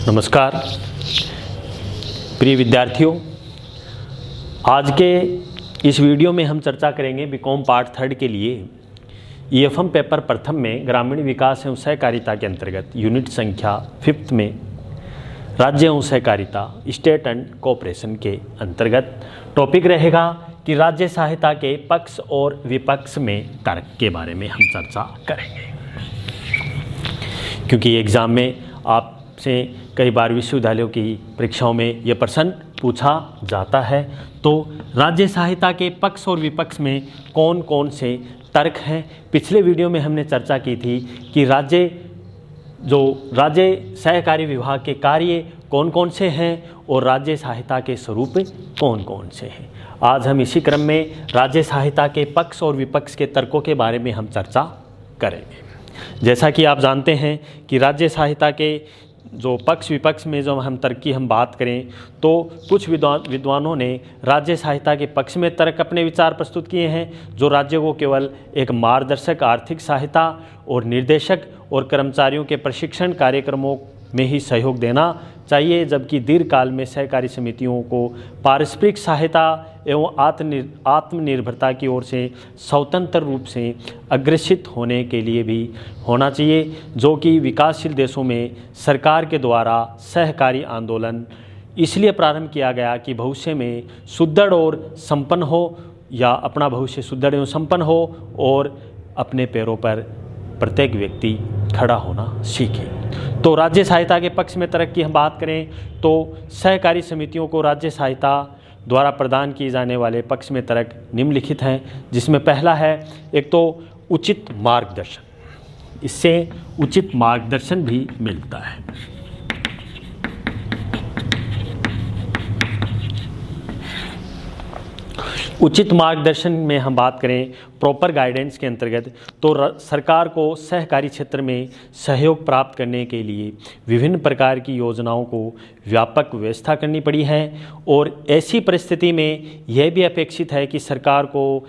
नमस्कार प्रिय विद्यार्थियों, आज के इस वीडियो में हम चर्चा करेंगे बीकॉम पार्ट 3 के लिए ईएफएम पेपर प्रथम में ग्रामीण विकास एवं सहकारिता के अंतर्गत यूनिट संख्या 5 में राज्य एवं सहकारिता स्टेट एंड कोऑपरेशन के अंतर्गत टॉपिक रहेगा कि राज्य सहायता के पक्ष और विपक्ष में तर्क के बारे में हम चर्चा करेंगे। क्योंकि एग्ज़ाम में आपसे कई बार विश्वविद्यालयों की परीक्षाओं में यह प्रश्न पूछा जाता है, तो राज्य सहायता के पक्ष और विपक्ष में कौन कौन से तर्क हैं। पिछले वीडियो में हमने चर्चा की थी कि राज्य सहकारी विभाग के कार्य कौन कौन से हैं और राज्य सहायता के स्वरूप कौन कौन से हैं। आज हम इसी क्रम में राज्य सहायता के पक्ष और विपक्ष के तर्कों के बारे में हम चर्चा करेंगे। जैसा कि आप जानते हैं कि राज्य सहायता के जो पक्ष विपक्ष में जो हम तर्क की हम बात करें तो कुछ विद्वानों ने राज्य सहायता के पक्ष में तर्क अपने विचार प्रस्तुत किए हैं, जो राज्य को केवल एक मार्गदर्शक आर्थिक सहायता और निर्देशक और कर्मचारियों के प्रशिक्षण कार्यक्रमों में ही सहयोग देना चाहिए, जबकि दीर्घकाल में सहकारी समितियों को पारस्परिक सहायता एवं आत्मनिर्भरता की ओर से स्वतंत्र रूप से अग्रसित होने के लिए भी होना चाहिए, जो कि विकासशील देशों में सरकार के द्वारा सहकारी आंदोलन इसलिए प्रारंभ किया गया कि भविष्य में सुदृढ़ और संपन्न हो या अपना भविष्य सुदृढ़ एवं संपन्न हो और अपने पैरों पर प्रत्येक व्यक्ति खड़ा होना सीखे। तो राज्य सहायता के पक्ष में तर्क की हम बात करें तो सहकारी समितियों को राज्य सहायता द्वारा प्रदान किए जाने वाले पक्ष में तर्क निम्नलिखित हैं, जिसमें पहला है एक तो उचित मार्गदर्शन, इससे उचित मार्गदर्शन भी मिलता है। उचित मार्गदर्शन में हम बात करें प्रॉपर गाइडेंस के अंतर्गत तो सरकार को सहकारी क्षेत्र में सहयोग प्राप्त करने के लिए विभिन्न प्रकार की योजनाओं को व्यापक व्यवस्था करनी पड़ी है, और ऐसी परिस्थिति में यह भी अपेक्षित है कि सरकार को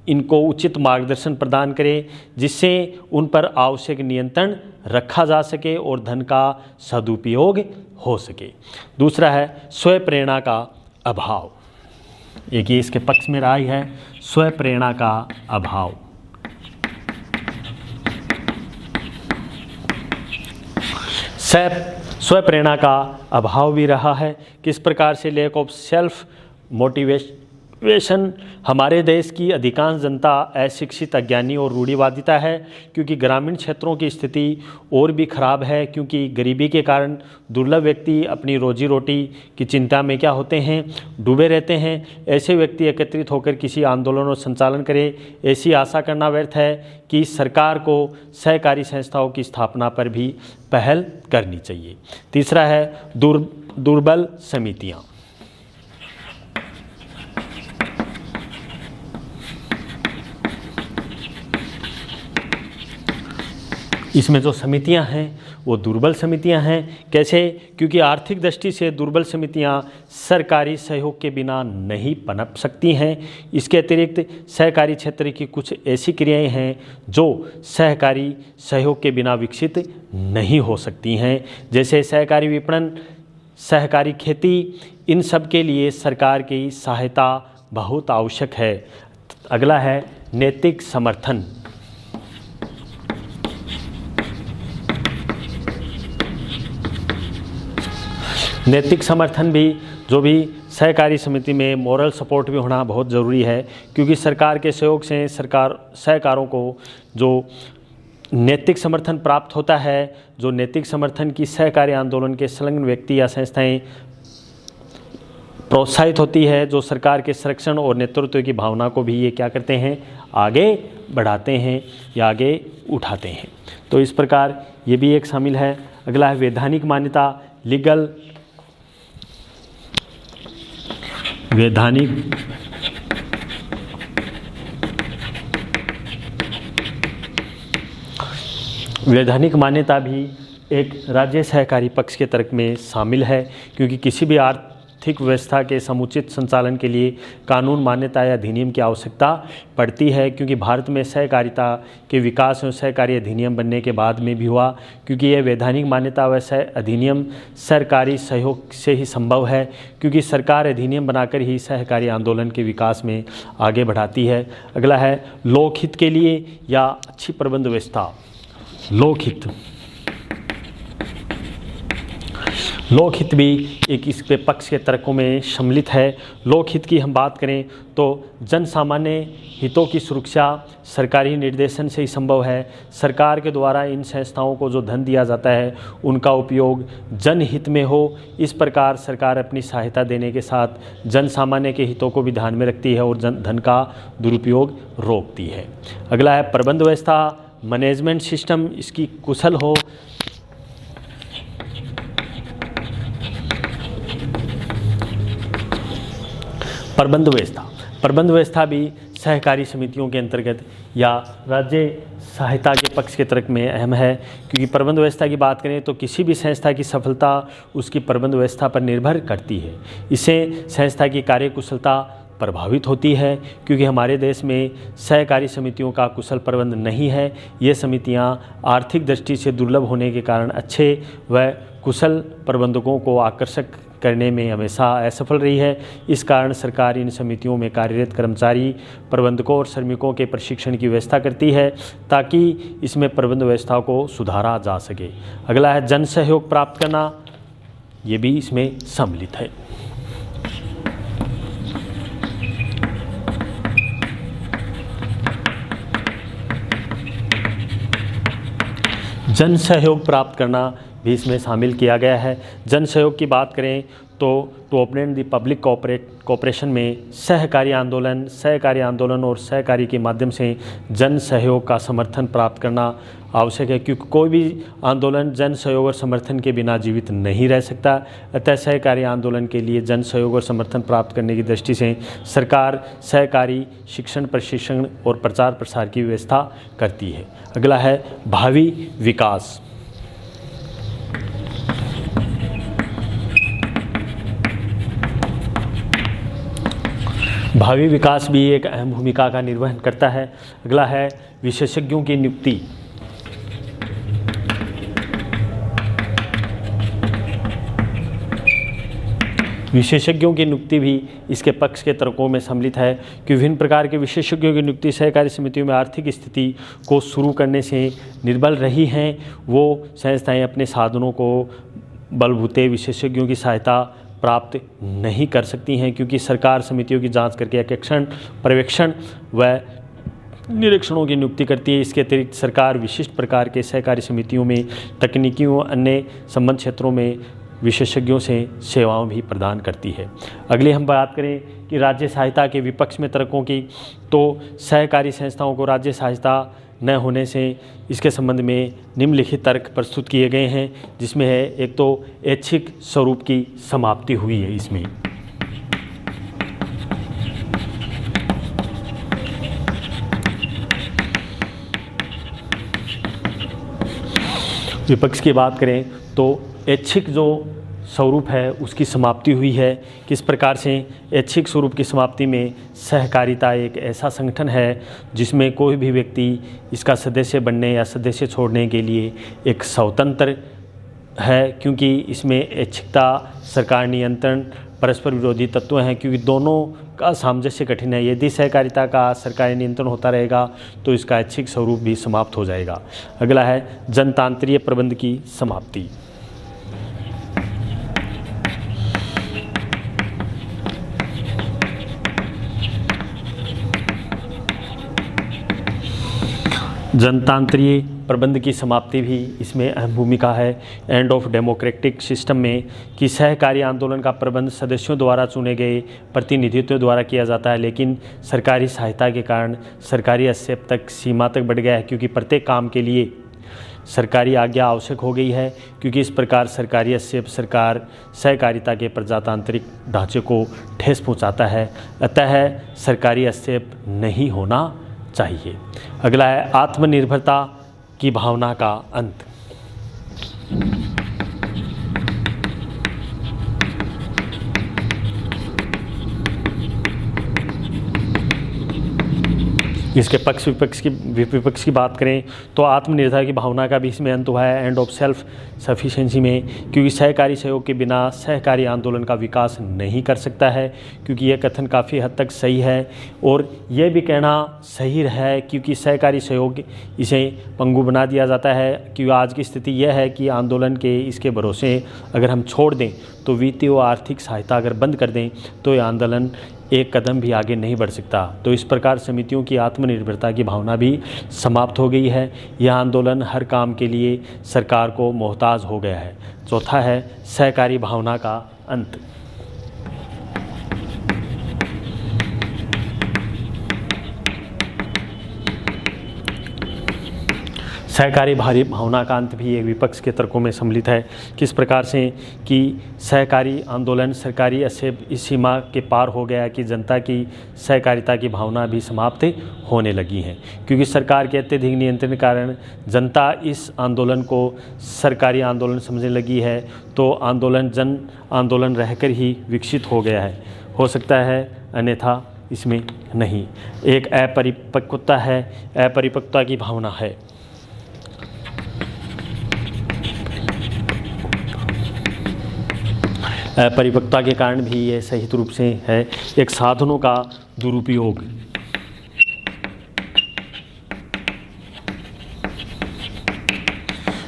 इनको उचित मार्गदर्शन प्रदान करे, जिससे उन पर आवश्यक नियंत्रण रखा जा सके और धन का सदुपयोग हो सके। दूसरा है स्वयं प्रेरणा का अभाव। एक ये इसके पक्ष में राय है स्वयं प्रेरणा का अभाव। स्वयं प्रेरणा का अभाव भी रहा है। किस प्रकार से लैक ऑफ सेल्फ मोटिवेशन हमारे देश की अधिकांश जनता अशिक्षित, अज्ञानी और रूढ़िवादिता है, क्योंकि ग्रामीण क्षेत्रों की स्थिति और भी खराब है, क्योंकि गरीबी के कारण दुर्लभ व्यक्ति अपनी रोजी रोटी की चिंता में क्या होते हैं, डूबे रहते हैं। ऐसे व्यक्ति एकत्रित होकर किसी आंदोलन और संचालन करे, ऐसी आशा करना व्यर्थ है कि सरकार को सहकारी संस्थाओं की स्थापना पर भी पहल करनी चाहिए। तीसरा है दुर्बल समितियाँ। इसमें जो समितियां हैं वो दुर्बल समितियां हैं। कैसे? क्योंकि आर्थिक दृष्टि से दुर्बल समितियां सरकारी सहयोग के बिना नहीं पनप सकती हैं। इसके अतिरिक्त सहकारी क्षेत्र की कुछ ऐसी क्रियाएं हैं जो सहकारी सहयोग के बिना विकसित नहीं हो सकती हैं, जैसे सहकारी विपणन, सहकारी खेती। इन सब के लिए सरकार की सहायता बहुत आवश्यक है। अगला है नैतिक समर्थन। नैतिक समर्थन भी जो भी सहकारी समिति में मॉरल सपोर्ट भी होना बहुत ज़रूरी है, क्योंकि सरकार के सहयोग से सहकारों को जो नैतिक समर्थन प्राप्त होता है, जो नैतिक समर्थन की सहकारी आंदोलन के संलग्न व्यक्ति या संस्थाएं प्रोत्साहित होती है, जो सरकार के संरक्षण और नेतृत्व की भावना को भी ये क्या करते हैं, आगे बढ़ाते हैं या आगे उठाते हैं। तो इस प्रकार ये भी एक शामिल है। अगला है वैधानिक मान्यता, लीगल वैधानिक मान्यता भी एक राज्य सहकारी पक्ष के तर्क में शामिल है, क्योंकि किसी भी आर्थिक व्यवस्था के समुचित संचालन के लिए कानून मान्यता या अधिनियम की आवश्यकता पड़ती है, क्योंकि भारत में सहकारिता के विकास और सहकारी अधिनियम बनने के बाद में भी हुआ, क्योंकि यह वैधानिक मान्यता व अधिनियम सरकारी सहयोग से ही संभव है, क्योंकि सरकार अधिनियम बनाकर ही सहकारी आंदोलन के विकास में आगे बढ़ाती है। अगला है लोकहित के लिए या अच्छी प्रबंध व्यवस्था। लोकहित भी एक इस पक्ष के तर्कों में सम्मिलित है। लोकहित की हम बात करें तो जन सामान्य हितों की सुरक्षा सरकारी निर्देशन से ही संभव है। सरकार के द्वारा इन संस्थाओं को जो धन दिया जाता है उनका उपयोग जनहित में हो, इस प्रकार सरकार अपनी सहायता देने के साथ जन सामान्य के हितों को भी ध्यान में रखती है और धन का दुरुपयोग रोकती है। अगला है प्रबंध व्यवस्था, मैनेजमेंट सिस्टम इसकी कुशल हो। प्रबंध व्यवस्था भी सहकारी समितियों के अंतर्गत या राज्य सहायता के पक्ष के तर्क में अहम है, क्योंकि प्रबंध व्यवस्था की बात करें तो किसी भी संस्था की सफलता उसकी प्रबंध व्यवस्था पर निर्भर करती है। इससे संस्था की कार्यकुशलता प्रभावित होती है, क्योंकि हमारे देश में सहकारी समितियों का कुशल प्रबंध नहीं है। ये समितियां आर्थिक दृष्टि से दुर्लभ होने के कारण अच्छे व कुशल प्रबंधकों को आकर्षक करने में हमेशा असफल रही है। इस कारण सरकार इन समितियों में कार्यरत कर्मचारी, प्रबंधकों और श्रमिकों के प्रशिक्षण की व्यवस्था करती है ताकि इसमें प्रबंध व्यवस्था को सुधारा जा सके। अगला है जन सहयोग प्राप्त करना, ये भी इसमें सम्मिलित है। जन सहयोग प्राप्त करना भी इसमें शामिल किया गया है। जन सहयोग की बात करें तो to operate the public cooperation में सहकारी आंदोलन और सहकारी के माध्यम से जन सहयोग का समर्थन प्राप्त करना आवश्यक है, क्योंकि कोई भी आंदोलन जन सहयोग और समर्थन के बिना जीवित नहीं रह सकता। अतः सहकारी आंदोलन के लिए जन सहयोग और समर्थन प्राप्त करने की दृष्टि से सरकार सहकारी शिक्षण, प्रशिक्षण और प्रचार प्रसार की व्यवस्था करती है। अगला है भावी विकास। भावी विकास भी एक अहम भूमिका का निर्वहन करता है। अगला है विशेषज्ञों की नियुक्ति। विशेषज्ञों की नियुक्ति भी इसके पक्ष के तर्कों में सम्मिलित है कि विभिन्न प्रकार के विशेषज्ञों की नियुक्ति सहकारी समितियों में आर्थिक स्थिति को शुरू करने से निर्बल रही हैं। वो संस्थाएं अपने साधनों को बलबूते विशेषज्ञों की सहायता प्राप्त नहीं कर सकती हैं, क्योंकि सरकार समितियों की जांच करके पर्यवेक्षण व निरीक्षणों की नियुक्ति करती है। इसके अतिरिक्त सरकार विशिष्ट प्रकार के सहकारी समितियों में तकनीकियों अन्य संबंध क्षेत्रों में विशेषज्ञों से सेवाओं भी प्रदान करती है। अगली हम बात करें कि राज्य सहायता के विपक्ष में तर्कों की, तो सहकारी संस्थाओं को राज्य सहायता न होने से इसके संबंध में निम्नलिखित तर्क प्रस्तुत किए गए हैं, जिसमें है एक तो ऐच्छिक स्वरूप की समाप्ति हुई है। इसमें विपक्ष की बात करें तो ऐच्छिक जो स्वरूप है उसकी समाप्ति हुई है। किस प्रकार से? ऐच्छिक स्वरूप की समाप्ति में सहकारिता एक ऐसा संगठन है जिसमें कोई भी व्यक्ति इसका सदस्य बनने या सदस्य छोड़ने के लिए एक स्वतंत्र है, क्योंकि इसमें ऐच्छिकता, सरकार नियंत्रण, परस्पर विरोधी तत्व हैं, क्योंकि दोनों का सामंजस्य कठिन है। यदि सहकारिता का सरकारी नियंत्रण होता रहेगा तो इसका ऐच्छिक स्वरूप भी समाप्त हो जाएगा। अगला है जनतांत्रिक प्रबंध की समाप्ति। जनतांत्रिक प्रबंध की समाप्ति भी इसमें अहम भूमिका है। एंड ऑफ डेमोक्रेटिक सिस्टम में कि सहकारी आंदोलन का प्रबंध सदस्यों द्वारा चुने गए प्रतिनिधित्व द्वारा किया जाता है, लेकिन सरकारी सहायता के कारण सरकारी हस्तक्षेप तक सीमा तक बढ़ गया है, क्योंकि प्रत्येक काम के लिए सरकारी आज्ञा आवश्यक हो गई है, क्योंकि इस प्रकार सरकारी हस्तक्षेप सरकार सहकारिता के प्रजातांत्रिक ढांचे को ठेस पहुंचाता है। अतः सरकारी हस्तक्षेप नहीं होना चाहिए। अगला है आत्मनिर्भरता की भावना का अंत। इसके विपक्ष की बात करें तो आत्मनिर्भरता की भावना का भी इसमें अंत हुआ है, एंड ऑफ सेल्फ सफिशिएंसी में, क्योंकि सहकारी सहयोग के बिना सहकारी आंदोलन का विकास नहीं कर सकता है, क्योंकि यह कथन काफ़ी हद तक सही है और यह भी कहना सही है, क्योंकि सहकारी सहयोग इसे पंगु बना दिया जाता है। क्योंकि आज की स्थिति यह है कि आंदोलन के इसके भरोसे अगर हम छोड़ दें तो वित्तीय और आर्थिक सहायता अगर बंद कर दें तो यह आंदोलन एक कदम भी आगे नहीं बढ़ सकता। तो इस प्रकार समितियों की आत्मनिर्भरता की भावना भी समाप्त हो गई है। यह आंदोलन हर काम के लिए सरकार को मोहताज हो गया है। चौथा है सहकारी भावना का अंत। सहकारी भावना का अंत भी एक विपक्ष के तर्कों में सम्मिलित है। किस प्रकार से कि सहकारी आंदोलन सरकारी इस सीमा के पार हो गया कि जनता की सहकारिता की भावना भी समाप्त होने लगी है, क्योंकि सरकार के अत्यधिक नियंत्रण के कारण जनता इस आंदोलन को सरकारी आंदोलन समझने लगी है। तो आंदोलन जन आंदोलन रहकर ही विकसित हो गया है, हो सकता है अन्यथा इसमें नहीं। एक अपरिपक्वता है, अपरिपक्वता की भावना है। परिपक्वता के कारण भी ये सही रूप से है एक साधनों का दुरुपयोग।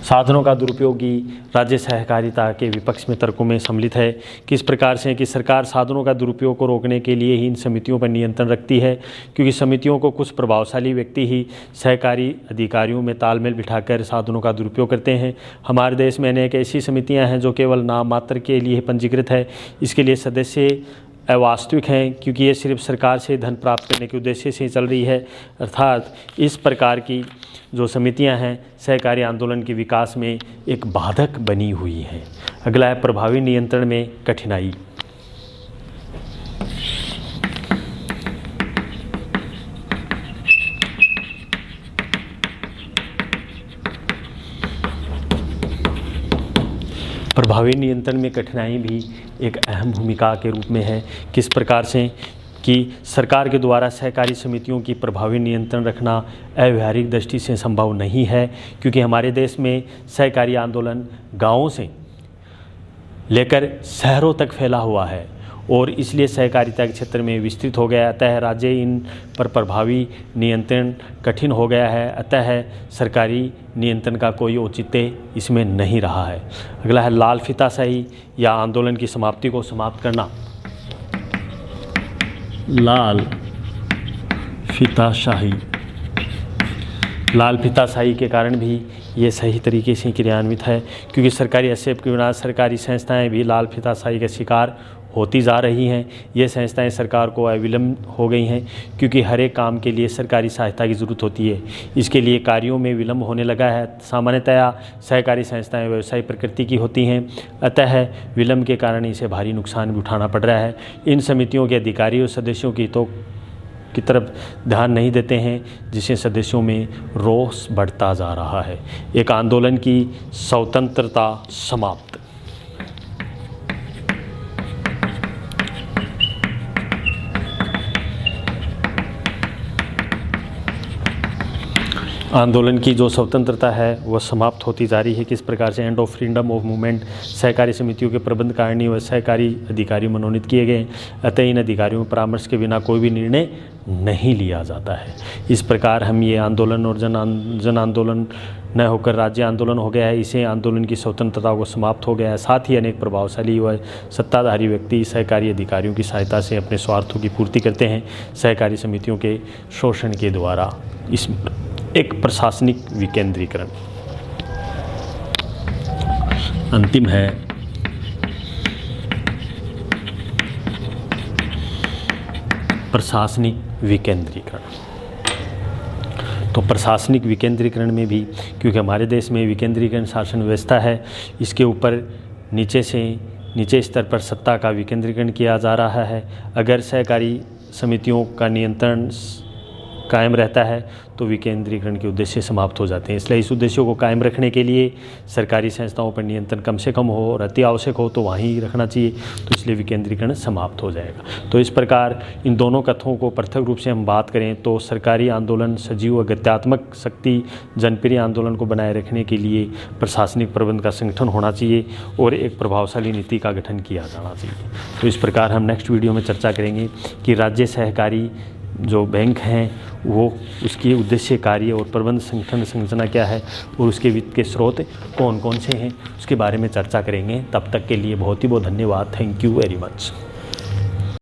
साधनों का दुरुपयोग की राज्य सहकारिता के विपक्ष में तर्कों में सम्मिलित है। किस प्रकार से कि सरकार साधनों का दुरुपयोग को रोकने के लिए ही इन समितियों पर नियंत्रण रखती है, क्योंकि समितियों को कुछ प्रभावशाली व्यक्ति ही सहकारी अधिकारियों में तालमेल बिठाकर साधनों का दुरुपयोग करते हैं। हमारे देश में अनेक ऐसी समितियां हैं जो केवल नाम मात्र के लिए पंजीकृत है। इसके लिए सदस्य अवास्तविक हैं, क्योंकि ये सिर्फ सरकार से धन प्राप्त करने के उद्देश्य से चल रही है। अर्थात इस प्रकार की जो समितियां हैं सहकारी आंदोलन के विकास में एक बाधक बनी हुई हैं। अगला है प्रभावी नियंत्रण में कठिनाई। प्रभावी नियंत्रण में कठिनाई भी एक अहम भूमिका के रूप में है। किस प्रकार से कि सरकार के द्वारा सहकारी समितियों की प्रभावी नियंत्रण रखना अव्यावहारिक दृष्टि से संभव नहीं है, क्योंकि हमारे देश में सहकारी आंदोलन गांवों से लेकर शहरों तक फैला हुआ है और इसलिए सहकारिता के क्षेत्र में विस्तृत हो गया। अतः राज्य इन पर प्रभावी नियंत्रण कठिन हो गया है। अतः सरकारी नियंत्रण का कोई औचित्य इसमें नहीं रहा है। अगला है लाल फीताशाही या आंदोलन की समाप्ति को समाप्त करना। लाल फीताशाही, लाल फीताशाही के कारण भी ये सही तरीके से क्रियान्वित है, क्योंकि सरकारी हस्तक्षेप के बिना सरकारी संस्थाएं भी लाल फीताशाही का शिकार होती जा रही हैं। ये संस्थाएं सरकार को अविलंब हो गई हैं, क्योंकि हर एक काम के लिए सरकारी सहायता की ज़रूरत होती है। इसके लिए कार्यों में विलंब होने लगा है। सामान्यतया सहकारी संस्थाएं व्यवसायिक प्रकृति की होती हैं, अतः विलंब के कारण इसे भारी नुकसान भी उठाना पड़ रहा है। इन समितियों के अधिकारी और सदस्यों की तरफ ध्यान नहीं देते हैं, जिससे सदस्यों में रोष बढ़ता जा रहा है। एक आंदोलन की स्वतंत्रता समाप्त। आंदोलन की जो स्वतंत्रता है वह समाप्त होती जा रही है। किस प्रकार से end of freedom of movement. सहकारी समितियों के प्रबंध कारिणी व सहकारी अधिकारी मनोनीत किए गए, अतः इन अधिकारियों में परामर्श के बिना कोई भी निर्णय नहीं लिया जाता है। इस प्रकार हम ये आंदोलन और जन आंदोलन न होकर राज्य आंदोलन हो गया है। इसे आंदोलन की स्वतंत्रता को समाप्त हो गया है। साथ ही अनेक प्रभावशाली व सत्ताधारी व्यक्ति सहकारी अधिकारियों की सहायता से अपने स्वार्थों की पूर्ति करते हैं। सहकारी समितियों के शोषण के द्वारा इस एक प्रशासनिक विकेंद्रीकरण। अंतिम है प्रशासनिक विकेंद्रीकरण। तो प्रशासनिक विकेंद्रीकरण में भी, क्योंकि हमारे देश में विकेंद्रीकरण शासन व्यवस्था है, इसके ऊपर नीचे स्तर पर सत्ता का विकेंद्रीकरण किया जा रहा है। अगर सहकारी समितियों का नियंत्रण कायम रहता है तो विकेंद्रीकरण के उद्देश्य समाप्त हो जाते हैं। इसलिए इस उद्देश्यों को कायम रखने के लिए सरकारी संस्थाओं पर नियंत्रण कम से कम हो और अति आवश्यक हो तो वहीं रखना चाहिए, तो इसलिए विकेंद्रीकरण समाप्त हो जाएगा। तो इस प्रकार इन दोनों कथनों को पृथक रूप से हम बात करें तो सरकारी आंदोलन सजीव व गत्यात्मक शक्ति जनप्रिय आंदोलन को बनाए रखने के लिए प्रशासनिक प्रबंध का संगठन होना चाहिए और एक प्रभावशाली नीति का गठन किया जाना चाहिए। तो इस प्रकार हम नेक्स्ट वीडियो में चर्चा करेंगे कि राज्य सहकारी जो बैंक हैं वो उसकी उद्देश्य, कार्य और प्रबंध संगठन संरचना क्या है और उसके वित्त के स्रोत कौन कौन से हैं उसके बारे में चर्चा करेंगे। तब तक के लिए बहुत ही बहुत धन्यवाद। Thank you very much.